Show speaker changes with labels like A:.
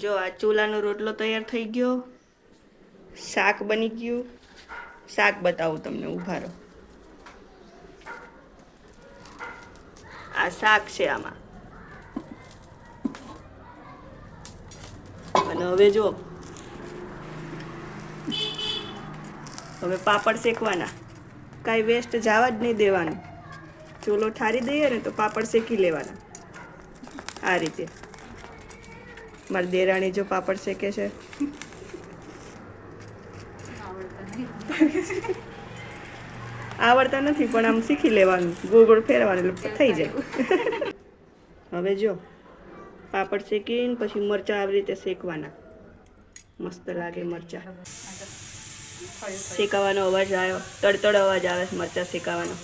A: જો આ ચૂલાનો રોટલો તૈયાર થઈ ગયો, શાક બની ગયું. શાક બતાવું તમને, ઊભા રહો. આ શાક છે આમાં. અને હવે જો હવે પાપડ શેકવાના. કાંઈ વેસ્ટ જવા જ નહીં દેવાનું. ચૂલો ઠારી દઈએ ને તો પાપડ શેકી લેવાના આ રીતે. મારી દેરાણી જો પાપડ શેકે છે. આવડતા નથી પણ આમ શીખી લેવાનું, ગોળ ગોળ ફેરવાનું એટલે થઈ જાય. હવે જો પાપડ શેકીને પછી મરચાં આવી રીતે શેકવાના. મસ્ત લાગે મરચાં. શેકાવાનો અવાજ આવ્યો, તડતડ અવાજ આવે છે મરચાં શેકાવાનો.